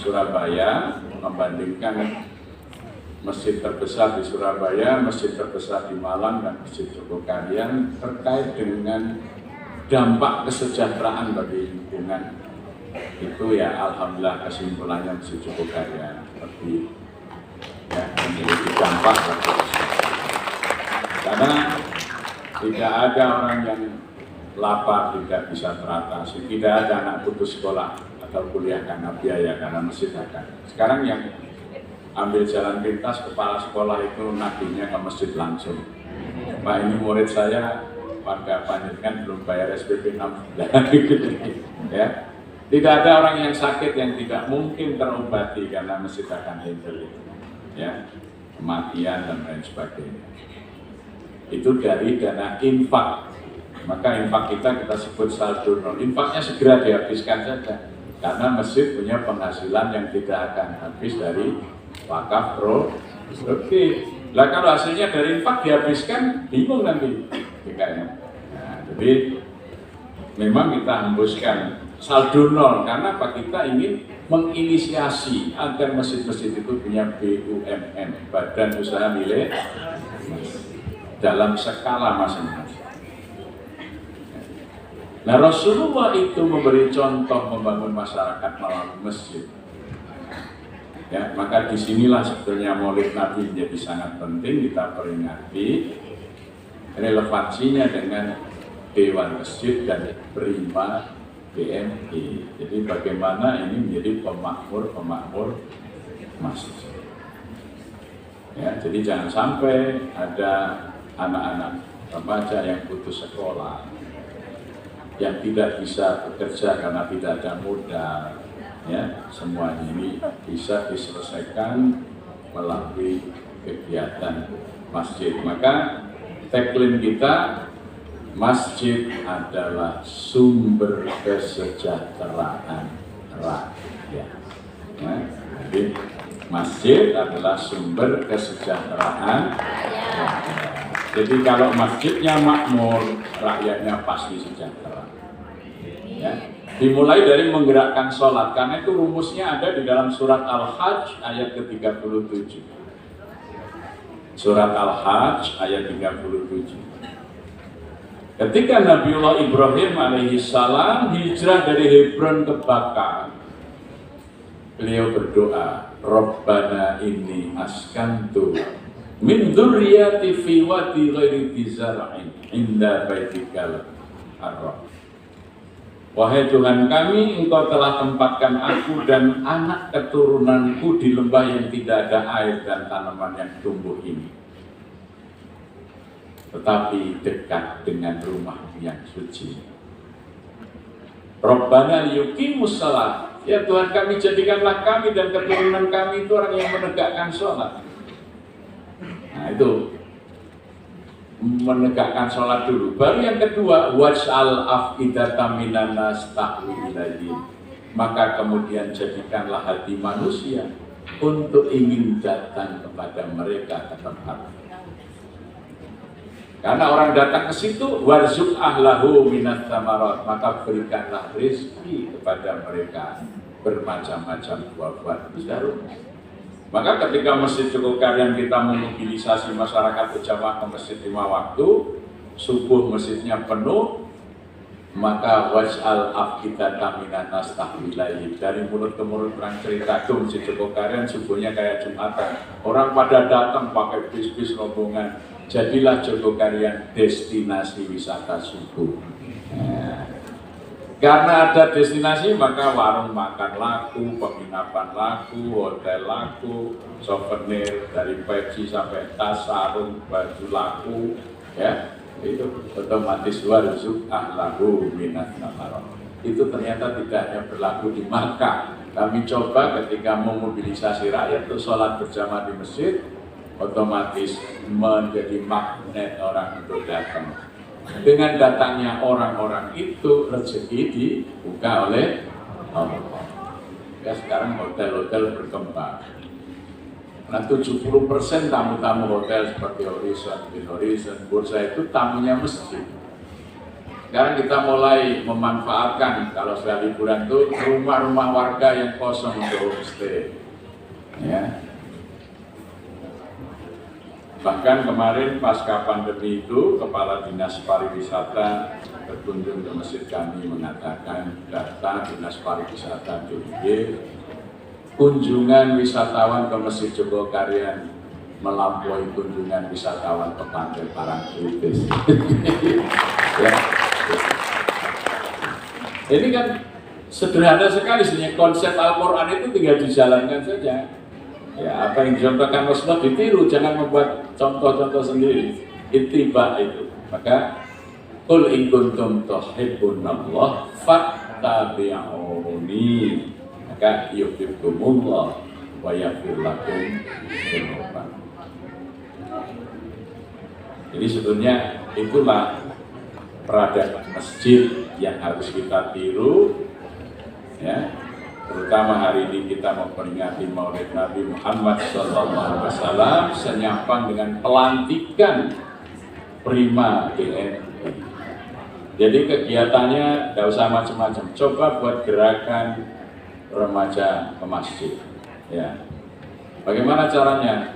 Surabaya membandingkan masjid terbesar di Surabaya, masjid terbesar di Malang, dan masjid Jogokarian terkait dengan dampak kesejahteraan bagi lingkungan. Itu ya alhamdulillah kesimpulannya masjid Jogokarian seperti ya, memiliki dampak bagi kesejahteraan. Karena tidak ada orang yang lapar tidak bisa teratasi, tidak ada anak putus sekolah atau kuliah karena biaya, karena masjid akan. Sekarang yang ambil jalan pintas kepala sekolah itu nagihnya ke masjid langsung. Pak, ini murid saya warga Panjenengan belum bayar SPP 6 bulan. Ya. Tidak ada orang yang sakit yang tidak mungkin terobati karena masjid akan handle itu. Ya. Kematian dan lain sebagainya. Itu dari dana infak. Maka infak kita sebut saldo nol. Infaknya segera dihabiskan saja, karena masjid punya penghasilan yang tidak akan habis dari wakaf produktif. Lah kalau hasilnya dari infak dihabiskan, bingung nanti DKM. Nah, jadi memang kita hembuskan saldo nol karena apa? Kita ingin menginisiasi agar masjid-masjid itu punya BUMN, badan usaha milik dalam skala masing-masing. Nah, Rasulullah itu memberi contoh membangun masyarakat melalui masjid. Ya, maka disinilah sebetulnya Maulid Nabi menjadi sangat penting kita peringati relevansinya dengan Dewan Masjid dan Prima BMI. Jadi bagaimana ini menjadi pemakmur masjid. Ya, jadi jangan sampai ada anak-anak remaja yang putus sekolah, yang tidak bisa bekerja karena tidak ada modal, ya, semua ini bisa diselesaikan melalui kegiatan masjid. Maka tagline kita, masjid adalah sumber kesejahteraan rakyat. Ya, jadi masjid adalah sumber kesejahteraan rakyat. Jadi kalau masjidnya makmur, rakyatnya pasti sejahtera. Ya. Dimulai dari menggerakkan sholat, karena itu rumusnya ada di dalam surat Al-Hajj ayat ke-37. Surat Al-Hajj ayat 37. Ketika Nabiullah Ibrahim alaihissalam hijrah dari Hebron ke Bakar, beliau berdoa, Rabbana inni askantu min dzurriyyati fi wadi ghairi dzar'in inda baitikal haram. Wahai Tuhan kami, Engkau telah tempatkan aku dan anak keturunanku di lembah yang tidak ada air dan tanaman yang tumbuh ini, tetapi dekat dengan rumah yang suci. Rabbana liyuqimus shalah. Ya Tuhan kami, jadikanlah kami dan keturunan kami itu orang yang menegakkan sholat. Nah itu menegakkan sholat dulu. Baru yang kedua, waj'al af'idatan minan nas tahwi ilaihi. Maka kemudian jadikanlah hati manusia untuk ingin datang kepada mereka ke tempat. Karena orang datang ke situ, warzuq ahlahu minat tamarat, maka berikanlah rezeki kepada mereka bermacam-macam buah-buah. Maka ketika Masjid Jogokarian kita memobilisasi masyarakat berjamaah ke masjid 5 waktu, subuh masjidnya penuh, maka waj'al af'idatan minan nas tahwi ilaihi. Dari mulut ke mulut orang cerita tuh Masjid Jogokarian subuhnya kayak Jumatan. Orang pada datang pakai bis-bis rombongan. Jadilah Jogokarian destinasi wisata subuh. Karena ada destinasi, maka warung makan laku, penginapan laku, hotel laku, souvenir dari peci sampai tas, sarung, baju laku, ya itu otomatis warzuq ahlahu minat tamarat. Itu ternyata tidak hanya berlaku di Makkah. Kami coba ketika memobilisasi rakyat untuk sholat berjamaah di masjid, otomatis menjadi magnet orang untuk datang. Dengan datangnya orang-orang itu, rezeki dibuka oleh Allah. Ya sekarang hotel-hotel berkembang, Nah 70% tamu-tamu hotel seperti Horizon, Bursa itu tamunya masjid. Sekarang kita mulai memanfaatkan kalau sudah liburan itu rumah-rumah warga yang kosong untuk homestay. Ya. Bahkan kemarin pasca pandemi itu Kepala Dinas Pariwisata berkunjung ke masjid kami mengatakan data Dinas Pariwisata DIY kunjungan wisatawan ke Masjid Jogokarian melampaui kunjungan wisatawan ke Pantai Parangtritis. Ya. Ini kan sederhana sekali sebenarnya, konsep Al-Quran itu tinggal dijalankan saja. Ya, apa yang dicontohkan Rasulullah ditiru, jangan membuat contoh-contoh sendiri. Ittiba itu. Maka qul in kuntum tuhibbunallah fattabi'uni. Maka yuhibbukumullah wa yaghfir lakum dzunubakum. Jadi sebetulnya itulah peradaban masjid yang harus kita tiru, ya. Terutama hari ini kita memperingati Maulid Nabi Muhammad SAW senyapang dengan pelantikan Prima DNI. Jadi kegiatannya tidak usah macam-macam. Coba buat gerakan remaja ke masjid. Ya. Bagaimana caranya?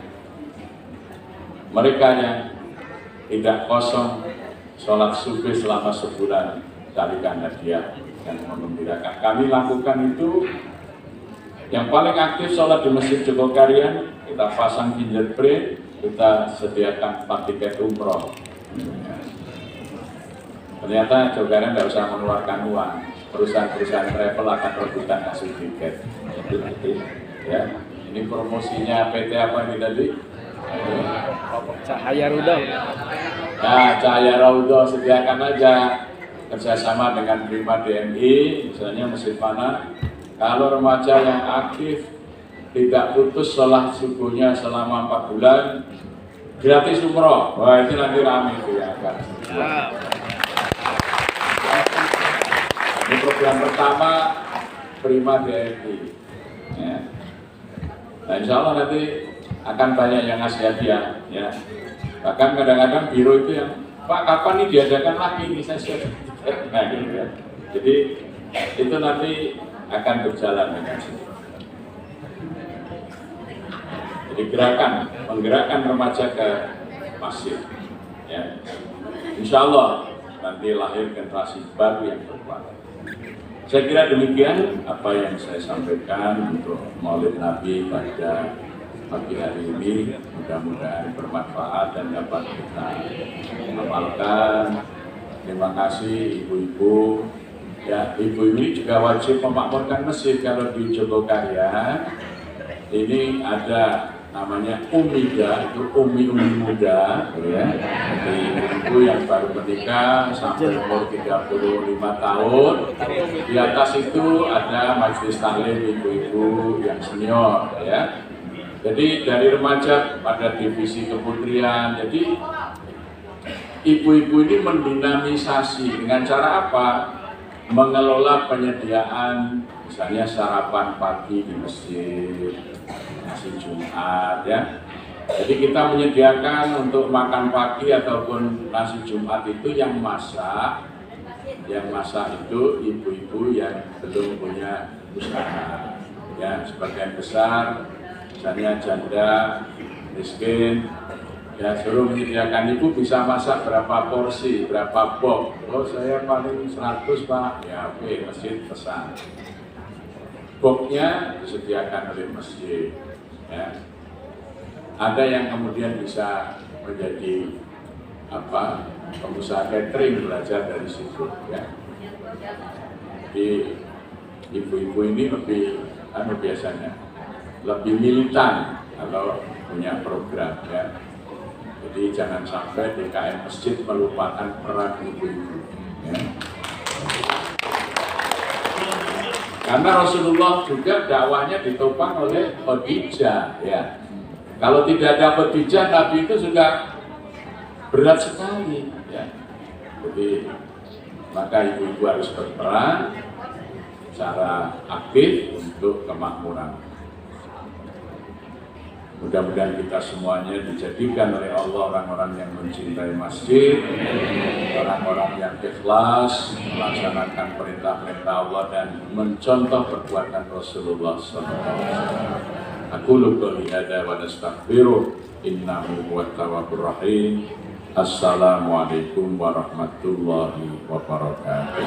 Mereka yang tidak kosong sholat subuh selama sebulan carikan hadiah yang membanggakan. Kami lakukan itu. Yang paling aktif sholat di Masjid Jogokarian, kita pasang fingerprint, kita sediakan 4 tiket umroh. Ternyata Jogokarian tidak usah mengeluarkan uang, perusahaan-perusahaan travel akan rebutan kasih tiket. Ya, ini promosinya PT apa ini tadi? Cahaya Rudol. Nah, Cahaya Rudol sediakan aja kerjasama dengan Prima DNI, misalnya Masjid mana. Kalau remaja yang aktif tidak putus sholat subuhnya selama 4 bulan, gratis umroh. Wah, itu nanti rame itu ya kan. Ini program pertama Prima DNI. Ya. Nah, insya Allah nanti akan banyak yang ngasih hadiah. Ya. Bahkan kadang-kadang biro itu yang, Pak, kapan nih diadakan lagi ini saya sudah. Nah, gitu ya. Jadi itu nanti akan berjalan dengan sendiri. Jadi menggerakkan remaja ke masjid. Ya. Insya Allah nanti lahir generasi baru yang berkualitas. Saya kira demikian apa yang saya sampaikan untuk Maulid Nabi pada pagi hari ini. Mudah-mudahan bermanfaat dan dapat kita amalkan. Terima kasih ibu-ibu. Ya, ibu ini juga wajib memakmurkan masjid. Kalau di Jogokarian ini ada namanya Umida, itu umi muda, ya. Jadi ibu yang baru menikah sampai umur 35 tahun. Di atas itu ada majelis taklim ibu-ibu yang senior, ya. Jadi dari remaja pada divisi keputrian. Jadi ibu-ibu ini mendinamisasi dengan cara apa? Mengelola penyediaan misalnya sarapan pagi di masjid, nasi Jumat, ya. Jadi kita menyediakan untuk makan pagi ataupun nasi Jumat itu yang masak itu ibu-ibu yang belum punya usaha, ya. Sebagian besar misalnya janda, miskin, ya, suruh menyediakan. Ibu bisa masak berapa porsi, berapa box. Oh, saya paling 100 Pak. Ya oke, masjid pesan. Boxnya disediakan oleh masjid. Ya. Ada yang kemudian bisa menjadi pengusaha catering, belajar dari situ. Ya. Jadi ibu-ibu ini biasanya lebih militan kalau punya program, ya. Jadi jangan sampai DKM Masjid melupakan peran ibu-ibu. Ya. Karena Rasulullah juga dakwahnya ditopang oleh Khadijah. Ya. Kalau tidak ada Khadijah, Nabi itu juga berat sekali. Ya. Jadi maka ibu-ibu harus berperan secara aktif untuk kemakmuran. Mudah-mudahan kita semuanya dijadikan oleh Allah orang-orang yang mencintai masjid, orang-orang yang ikhlas melaksanakan perintah-perintah Allah dan mencontoh perbuatan Rasulullah SAW. Aku lupa lihada wa nastaghfiruh innahu huwat tawwabur rahim. Assalamualaikum warahmatullahi wabarakatuh.